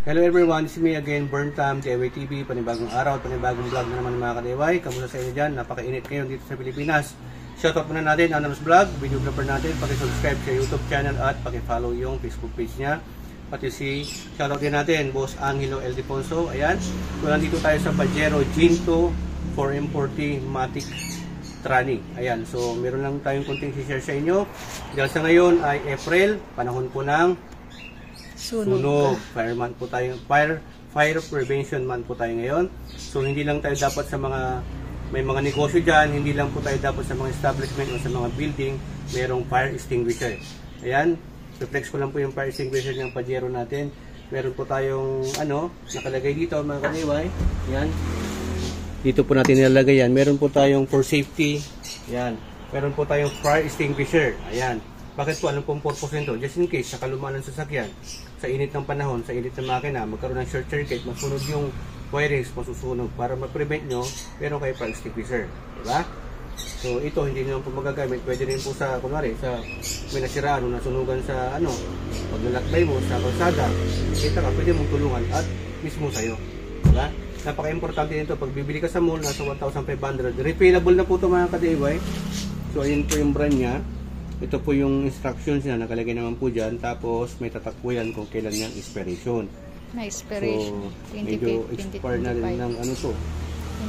Hello everyone, it's me again, Burntam, DIY TV, panibagong araw, panibagong vlog na naman mga ka-DIY. Kamusta sa inyo dyan? Napakainit ngayon dito sa Pilipinas. Shoutout muna natin, Anonymous Vlog, videographer natin, paki-subscribe sa YouTube channel at paki-follow yung Facebook page niya. Pati si shoutout din natin, Boss Angelo Eldefonso. Ayan, so nandito tayo sa Pajero Ginto 4M40 Matic Trani. Ayan, so meron lang tayong konting share sa inyo. Dahil sa ngayon ay April, panahon po ng sunog. Fire month po tayo, fire prevention month po tayo ngayon. So hindi lang tayo dapat sa mga may mga negosyo diyan, hindi lang po tayo dapat sa mga establishment o sa mga building, merong fire extinguisher. Ayan, reflex ko lang po yung fire extinguisher ng Pajero natin. Meron po tayong nakalagay dito mga ka-DIY. Ayan. Dito po natin nilalagay yan. Meron po tayong for safety. Ayan. Meron po tayong fire extinguisher. Ayan. Bakit po? Anong pong purpose nito? Just in case, sa kalumaan ng sasakyan, sa init ng panahon, sa init ng makina, magkaroon ng short circuit, masunog yung wirings, masusunog. Para ma-prevent nyo, meron kayo fire extinguisher. Diba? So, ito, hindi nyo po magagamit. Pwede rin po sa, kunwari, sa may nasiraan o nasunugan sa, pag nalakbay mo sa kalsada, kita ka, pwede mong tulungan at mismo sa'yo. Diba? Napaka-importante nito. Pag bibili ka sa mall, nasa 1,500. Refillable na po ito mga ka-DIY. So, ayun po yung brand niya. Ito po yung instructions na nakalagay naman po dyan. Tapos may tatakbo yan kung kailan yung expiration. Na expiration. So, medyo expire na rin ng to.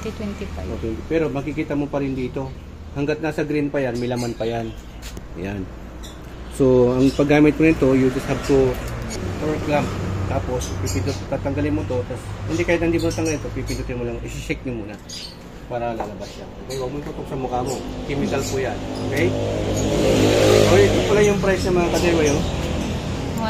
2025. Okay. Pero makikita mo pa rin dito. Hanggat nasa green pa yan, may laman pa yan. Ayan. So, ang paggamit mo nito, you just have to torque clamp. Tapos, pipindot, tatanggalin mo to. Tapos, hindi kahit hindi mo tanggalin ito, pipindutin mo lang. Isi-shake nyo muna para lalabas siya. Okay, huwag mo tutok sa mukha mo. Chemical po yan. Okay? Okay, ito pala yung price ng mga ka-DIY.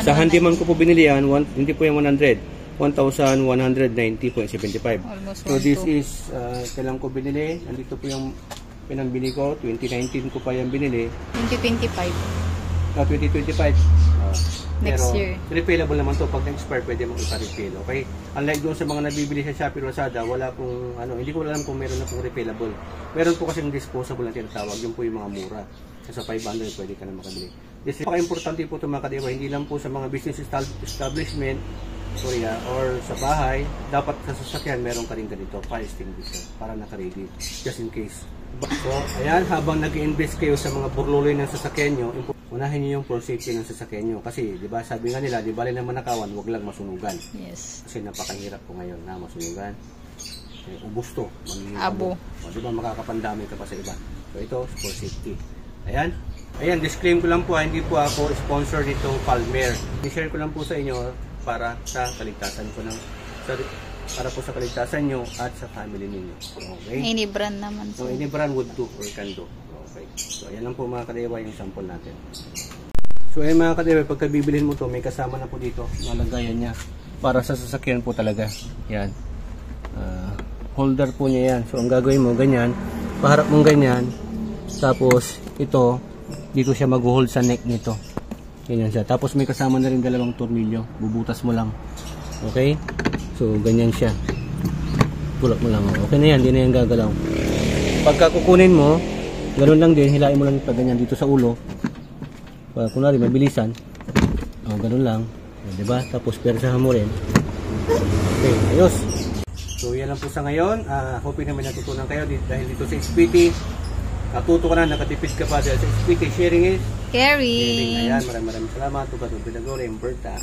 Sa handyman ko po binili yan, hindi po yung 100. 1,190.75. So this is, kailan ko binili. Nandito po yung pinambili ko. 2019 ko pa yung binili. 2025. 2025. Next year. Refillable naman to. Pag na-expire, pwede mong ipa-refill. Okay? Unlike doon sa mga nabibili sa Shopee or Lazada, wala pong, hindi ko alam kung meron na pong refillable. Meron po kasi disposable na tinatawag. Yun po yung mga mura. Sa 500, pwede ka na makabili. This is importante po ito mga ka-DIY. Hindi lang po sa mga business establishment, or sa bahay, dapat sa sasakyan, meron ka rin ganito, fire extinguisher, para naka-ready, just in case. So, ayan, habang nag-invest kayo sa mga burluloy ng sasakyan nyo, unahin nyo yung for safety ng sasakyan nyo. Kasi, di ba, sabi nga nila, di bali na manakawan, wag lang masunugan. Yes. Kasi napakahirap po ngayon na masunugan. Ubus to. Abo. O, di ba, makakapandami ka pa sa iba. So, ito, for safety. Ayan. Ayan, disclaim ko lang po, hindi po ako sponsor nitong Palmer. I-share ko lang po sa inyo para sa kaligtasan ko para po sa kaligtasan nyo at sa family ninyo. Okay? Any brand naman. So, any brand would do or can do. Okay. So, ayan lang po mga ka-DIY yung sample natin. So, ayan mga ka-DIY, pagka bibilhin mo to, may kasama na po dito, nalagayan niya. Para sa sasakyan po talaga. Yan. Holder po niya yan. So, ang gagawin mo, ganyan. Paharap mong ganyan. Tapos, ito, dito siya mag-hold sa neck nito. Ganyan siya. Tapos may kasama na rin dalawang tornilyo. Bubutas mo lang. Okay? So, ganyan siya. Pulak mo lang. Okay na yan. Hindi na yan gagalaw. Pagka kukunin mo, ganoon lang din. Hilain mo lang ito ganyan dito sa ulo. Kunwari, mabilisan. Ganoon lang. Diba? Tapos, persahan mo rin. Okay. Ayos. So, yan lang po sa ngayon. Hoping namin natutunan kayo dahil dito sa SPT. Natuto ka na, nakatipid ka pa dahil sa SPT. Sharing is caring. Ayan, maraming salamat. Tugat ng Pinagore, Berta.